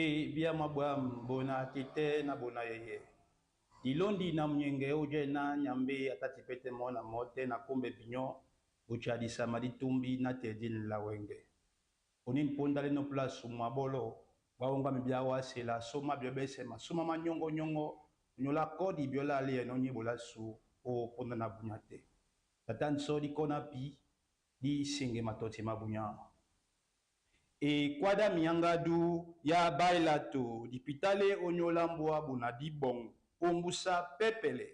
E bia mabwa bona kite na bona yeye. Ilondi na mnyenge uje na nyambe atati pete mona mote na kumbe binyo uchadi samadi tumbi na tedin la wenge. Onin pondale no place mabolo waonga mibia wasela soma biobese ma soma manyongo nyongo nyola kodi biola ale no nyibola su o ponda na bunyate. Tatan so di kona pi di singe matoti mabunya. E kwada miangadu ya bailato dipitale onyolambwa bunadi bong ombusa pepele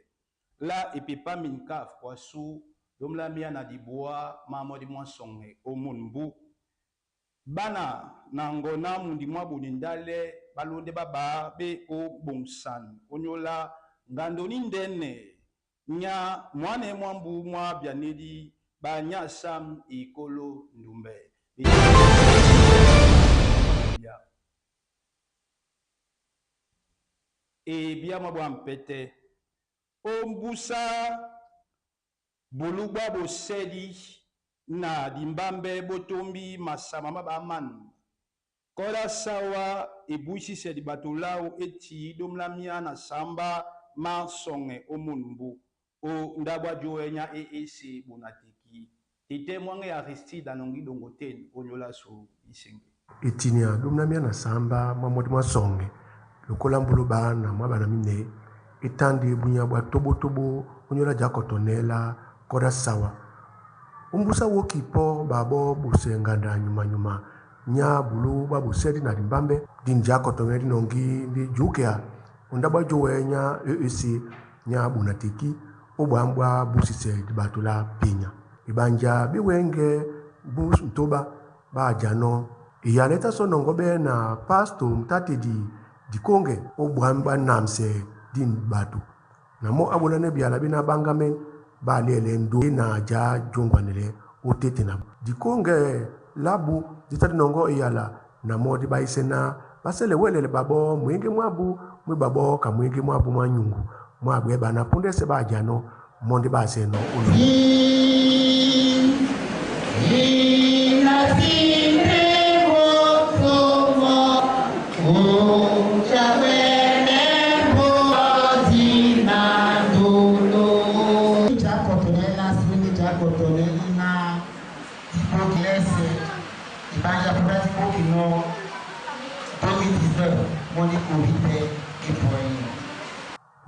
la epepa minkaf kwa su domla mia na diboa mamodi mwansonge omunbu bana na ngona mundi mwa bunindale balonde baba be o bongsan onyola ngandoni ndene nya mwane mwambu mwa bianedi ba nya sam ikolo ndumbe e bia mabwa mpete ombusa bolugba bosedi na dimbambe botombi masama mabaman kola sawa ebuisi sedi batulao eti domlamia na samba masonge omunbu o ndabwa joenya EEC bonateki tete mwange Aristide anongi dongoten onyola so isinge etinia domlamia na samba mamodi masonge lokola mbulu bana mwabana mine etandi bunya bwa tobo onyola jakotonela koda sawa umbusa wokipo babo busenganda nyuma nya bulu babu sedi na dimbambe din jakotoneli nongi ndi jukea undaba jowenya EEC nya bunatiki obwambwa busise dibatula pinya ibanja biwenge bus ntoba bajano iyaleta sonongobe na pasto mtate di konge obwamba namse din batu namo abulane biala bina bangamen ba lele ndo na ja jongwanele otete na di konge labu ditati nongo iyala namo di baisena basele welele babo mwenge mwabu mwe babo ka mwenge mwabu mwanyungu mwabwe bana punde se bajano monde baseno ulo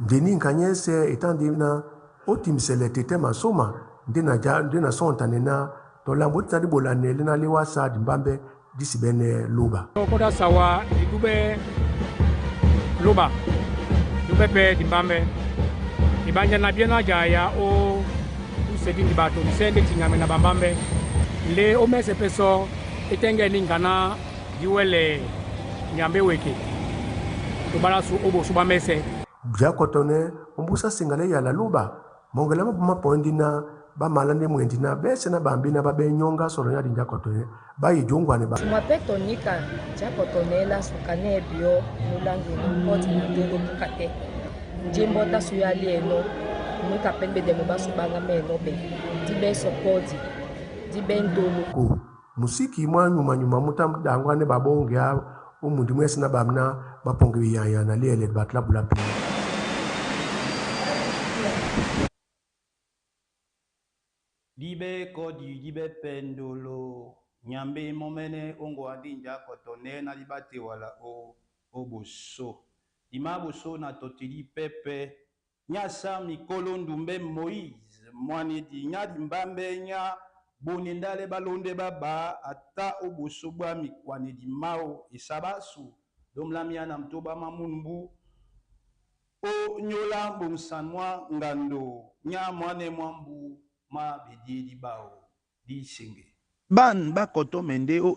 Deni nkanyese etandi na otimsele tete masoma ndena sontanena tolambo tadi bolanele na liwasa dimbambe disibene luba koda sawa dube luba dube pe dimbambe ibanja na biena jaya o usedi dibato disende tingame na bambambe le o mese peso etenge ningana diwele nyambe weke tubala su obo suba mese jakotone umbusa singale ya la luba mongela mapondina ba malande mwendina bese na bambina ba benyonga soro ya jakotone ba yijongwane ba mwapetonika jakotonela sukane bio mulangi mpoti ndongo tukate njimbo tasu ya lieno mwika pembe de mubasu banga meno be dibe sokodi dibe ndolo musiki mwa nyuma mutam dangwane babonge ya umundi mwese na bamna baponge ya na lele batla bulapi dibe kodi dibe pendolo nyambe momene ongo adinja kotone na libate wala o boso dima boso na totili pepe nyasa mikolo ndumbe Moïse mwane di nya dimbambe nya bonendale balonde baba ata oboso bwa mikwane di mao isabasu domlamia na mtoba mamunbu o nyola mbumsanwa ngando nya mwane mwambu ma bedi di bao di singe ban ba koto mende o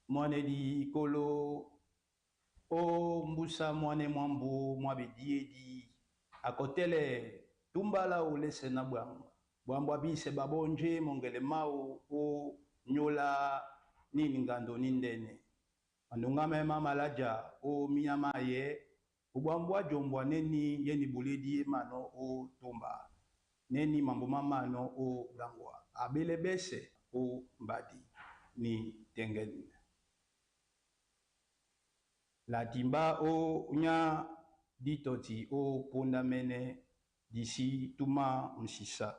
mwane di kolo o mbusa mwane mwambu mwa bedi di akotele tumbala ulese na bwambwa bise babonje mongele mau o nyola nini ngando nindene andungame mama laja o miyama ye ubwambwa jombwa neni yeni buledi mano o tumba neni mambo mamano o gangwa abele bese o mbadi ni tengen la timba o nya ditoti o punda mene disi tuma msisa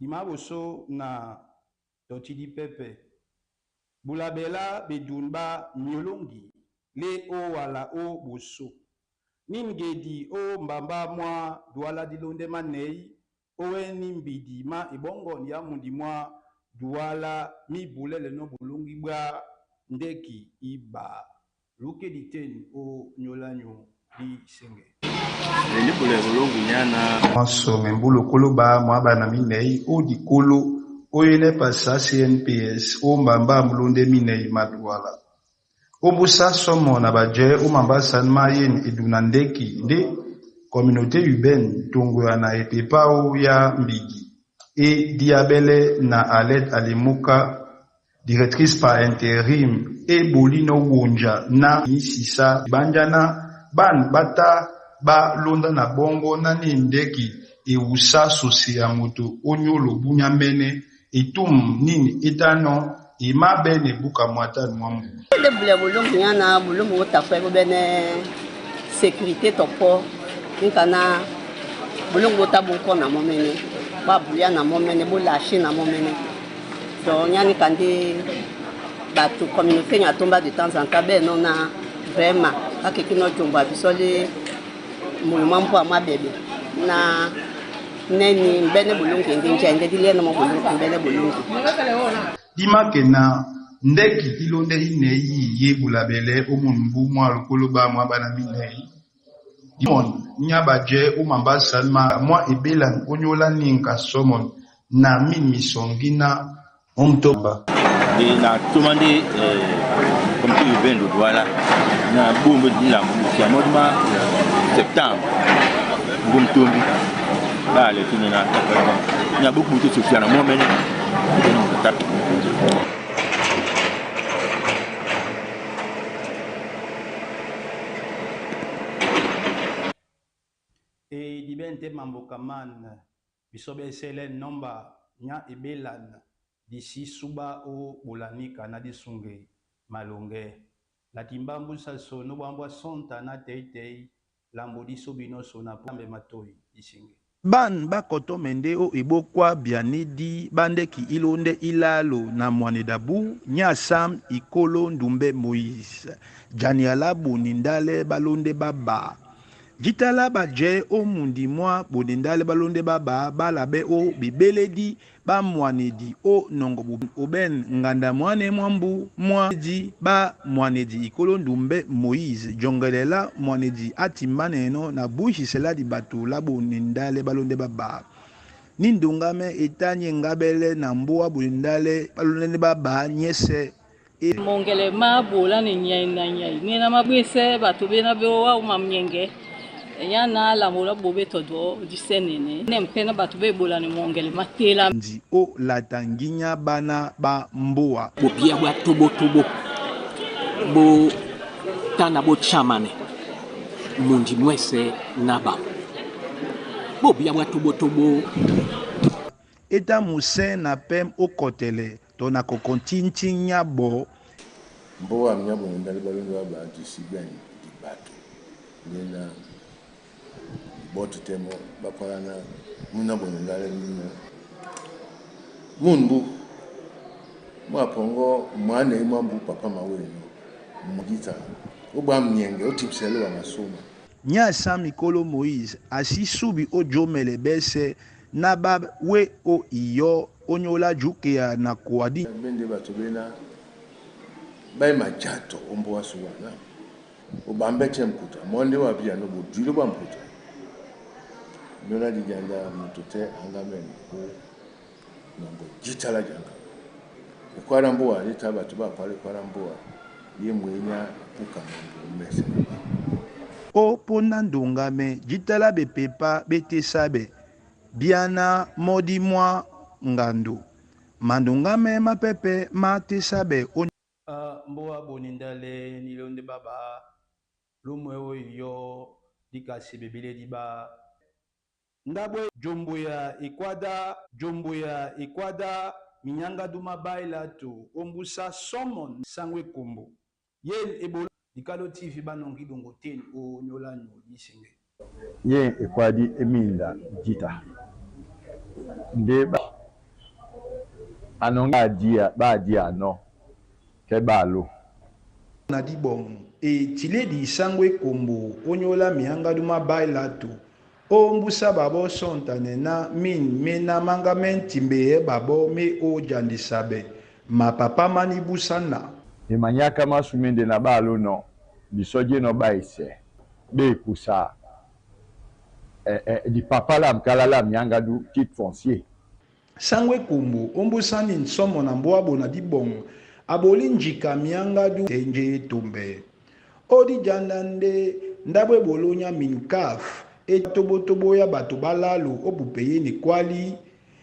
dima boso na toti di pepe bulabela bedunba nyolongi le o wala o boso ningedi o mbamba mwa duala dilonde manei owe nimbidi ma ibongo ya mundi mwa duala mi bulele no bulungi bwa ndeki iba luke diteni o nyolanyo di senge ni bule bulungi nyana Maso membulu koloba mwabana minei o dikolo oyele pasa CNPS o mbamba mulonde minei maduala obusa somo na baje o mamba sanma yen edunandeki de communauté urbaine tongo na epepa o ya mbigi e diabele na Alet Alimuka directrice par intérim e bolino wonja na sisa banjana ban bata ba londa na bongo na ndeki e usa sosi ya moto onyolo bunya mene etum nini etano e mabene buka mwata mwambu le bule bulungu nyana bulungu utafe bene sécurité topo nkana bulungu utabuko na momene ba buya na momene bulashi na momene donc nyani kandi batu communauté nya tomba de temps en temps ben non na vraiment akekino jomba bisole mulumampo ama bebe na neni mbene bulungu nginja ndedile no bulungu mbene bulungu dimake na ndeki ilonde inei ye bulabele omunbu mwa lukoloba mwa bana minei dimon nyabaje umamba salma mwa ebelan onyola ninka somon na min misongina omtoba et na tomandé comme tu veux le voilà na bombe de la musique à mois septembre bombe tombi là les filles na il y a beaucoup de social à moi mais e dibente mamboka man bisobe sele nomba nya ebelan disi suba o bolanika na disunge malonge la timbambu saso no bambwa sonta na teitei lambo diso binoso na pambe matoi isinge ban bakoto mende o ibokwa bianidi bandeki ilonde ilalo na mwane dabu nya sam ikolo ndumbe Moïse janiala bonindale balonde baba jitala baje o mundi mwa bonindale balonde baba balabe o bibeledi ba mwanedi o nongo oben nganda mwane mwambu mwaji ba mwanedi ikolo ndumbe Moïse jongelela mwanedi atimaneno na bushi seladi batu la bonindale balonde baba nindungame etanye ngabele na mboa bonindale balonde baba nyese mongele mabola ni nyai na nyai ni na mabwese batu bena bewa umamnyenge yana la mola bobe todo disenene nempena batu be bola ni mongele matela ndi o latanginya bana ba mboa bo bia bwa tobo bo tana bo chamane mundi mwese naba bo bia bwa tobo eta musen na pem o kotele to na kokontintinya bo mboa mnyabo ndali balongo ba disibeni di bato nina botu temo bakolana muna bonondale nina munbu mwapongo mwana imambu papa maweno mugita oba mnyenge otipsele wa masoma nya sam ikolo Moïse asisubi o jomele bese na ba we o iyo onyola jukia na kuadi bende bato bena bai majato ombo wasuwana obambe chemputa monde wa bia no bodilo bamputa nona dijanda mutote angameni ko nombo jitala janga ukwara mboa leta bato ba pale kwara mboa yemwenya pukamendo mese o pona ndungame jitala bepepa bete sabe biana modi mwa ngandu mandungame mapepe matesabe mboa bonindale nilonde baba lumwe oyo dikasi bebile diba ndabwe jombo ya ikwada minyanga duma baila tu ombusa somon sangwe kombo yen ebolo dikalo tv banongi dongo ten o nyolanyo disenge yen ekwadi eminda jita ndeba anonga dia no ke balo na dibon e tile di sangwe kombo onyola minyanga duma baila tu ombusa babo sontane na mena manga mentimbe babo me o jandisabe ma papa mani busana emanyaka masumende na balo no bisoje no baise be kusa di papa la mkala la mianga du titre foncier sangwe kombo ombusani nsomo na mboabo na dibong aboli njika mianga du tenje tombe odi jandande ndabwe bolonya minkaf etobotobo ya bato balalo obupeye ni kwali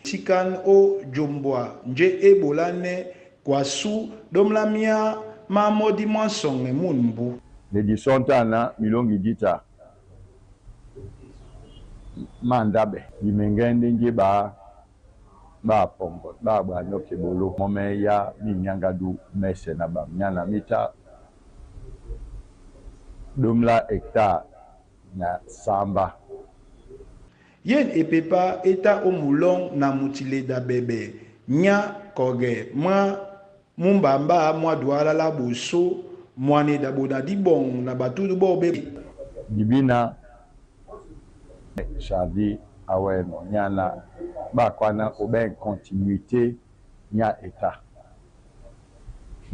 sikan o jombwa nje ebolane kwasu domlamia mamodi mwansonge munbu le disontana milongi dita mandabe limengende nje ba pongo ba bwana kebolo mome ya minyanga du mese na ba nyana mita domla hectare na samba yen epepa eta omulong na mutileda bebe nya koge mwa mumbamba mwa douala la boso mwane daboda dibong na batudu bobe dibina Chardi aweno nyana ba kwana oben continuité nya eta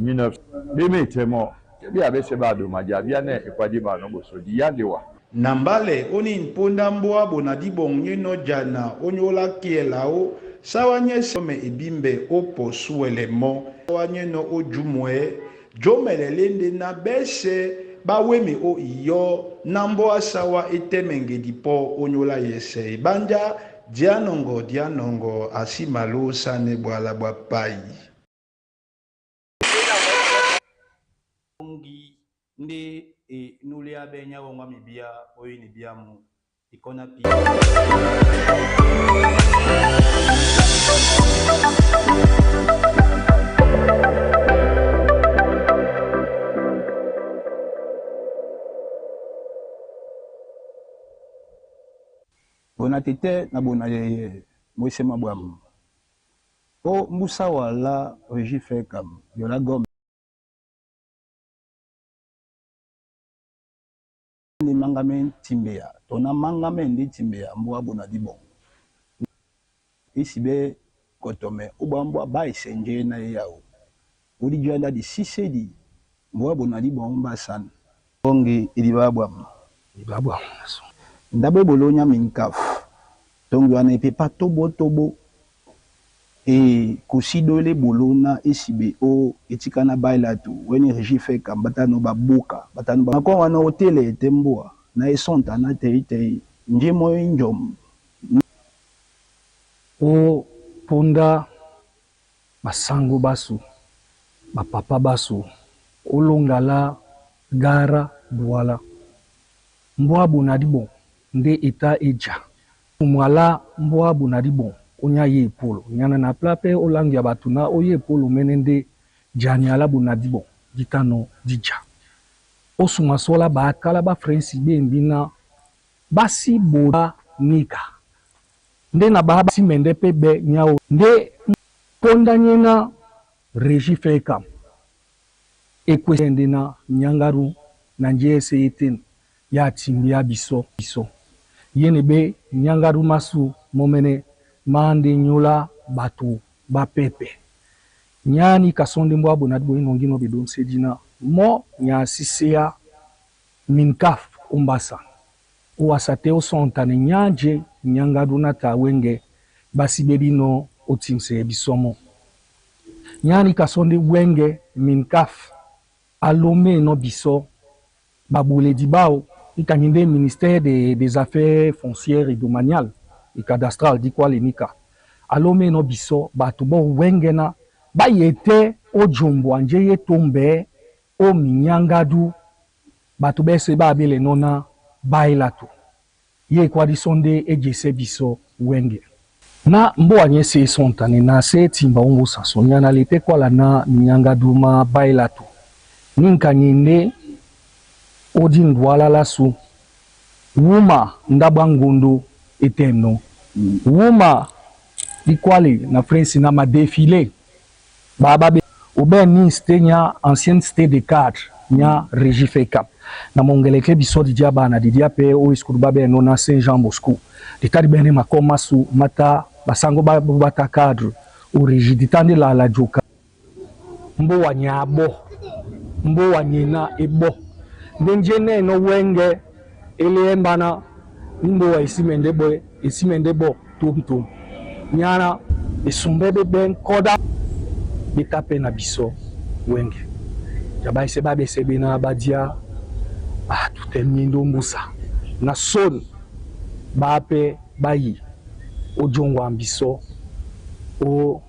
19 bi abese ba do majabia ne ekwadi ba no boso di yandewa nambale oni nponda mboa bona dibong nyeno jana onyola kielao sawanye some ebimbe oposuelemo sawanye no ojumwe jomelelende na bese baweme o iyo nambo asawa etemenge dipo onyola yese banja dianongo asimalo sane bwala bwa pai ndi nuli abenya wonga mibia oyini biamu ikona pi bona tete na bona yeye mwese mabwamu o musa wala regife kam yola gom ni mangamen timbea tona mangamen ndi timbea mbwa bona dibon isibe kotome ubambwa baisenje na yao udi janda di sisedi mbwa bona dibon mbasan ongi ilibabwa ndabe bolonya minkaf donc wana epepa tobo e kusidole bolona esibe o etikana baila tu weni regife kambata no babuka batano ba wana hotele temboa na esonta na tei njemo njom o ponda basango basu bapapa basu olongala gara douala mbwabu na dibon nde eta eja mwala mbwabu na dibon onya ye polo nyana na plape olangi ya batuna oye polo menende jani ala bu na dibon ditano dija osuma sola ba kala ba frensi be mbina basi boda nika nde na ba si mende pe be nyao nde ponda nyena reji feka ekwende na nyangaru na njese eten ya timbia biso yene be nyangaru masu momene mande nyola batu ba pepe nyani kasonde mbwa bonadbo inongino bidon sedina mo nya sisea minkaf umbasa uwasate osontane nyanje nyangadu na tawenge basi bedino otimse bisomo nyani kasonde wenge minkaf alome no biso babule dibao ikanyinde ministère des affaires foncières et domaniales e cadastral di kwale nika alo meno biso bato bo wengena ba yete o jombo anje ye tombe o minyangadu bato bese ba bele nona bailatu ye kwa di sonde ejese biso wenge na mbo anye se sontane na se timba ongo saso nyana lete kwa la na minyangadu ma bailatu ninka nyinde odi ndwala la su wuma ndaba ngondo etemno wuma dikwale na prince na ma défilé baba be oben ni stenya ancienne cité de cadre nya régie cap na mongeleke biso di diaba na di diape o iskuruba be no na Saint Jean Bosco di tadi bene makoma su mata basango ba bata cadre o régie di tande la joka mbo wanyabo mbo wanyena ebo ndenjene no wenge ele mbana mbo wa isimende bo tum nyana esumbebe ben koda betape na biso wenge jaba ise ba besebe na badia tutemindo mbusa na son bape bayi ojongwa biso o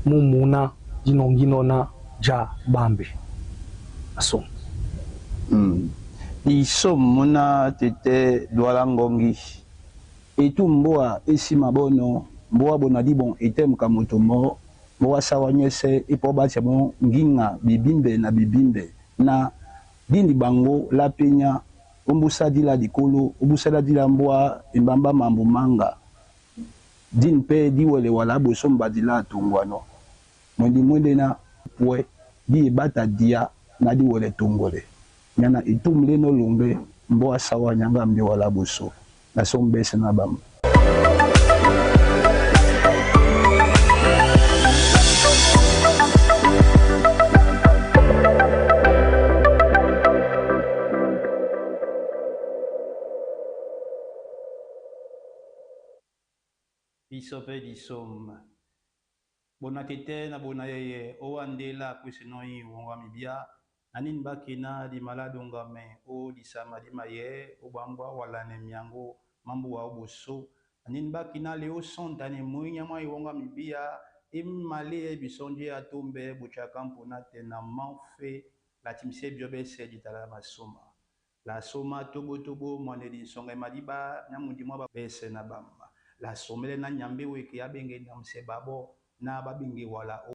mumuna jinongino na ja bambe ason isom muna tete douala ngongi etu mboa esima bono mboa bona di bon etem kamotomo mboa sawa nyese ipo batia bon nginga bibimbe na dindi bango la penya ombusa di la dikolo ombusa la di la mboa imbamba mambo manga din pe di wele wala boso mbadila tungwano mwende na pwe di bata dia na di wele tungole nyana itumle no lombe mboa sawa nyanga mbi wala boso na sombese na bam bisope disom bona tete na bona yeye o andela kwisinoi wonga mibia anin bakina di maladonga me o di sama di maye o bambwa wala ne miango mambu wa oboso anin bakina leo sontane muinya mai wonga mibia imale bisonje atombe bucha kampo na tena manfe la timse biobe se ditala masoma la soma tobo mwane di songa madiba nyamundi mwa bese na bamba la somele na nyambe weke abenge na msebabo na babinge wala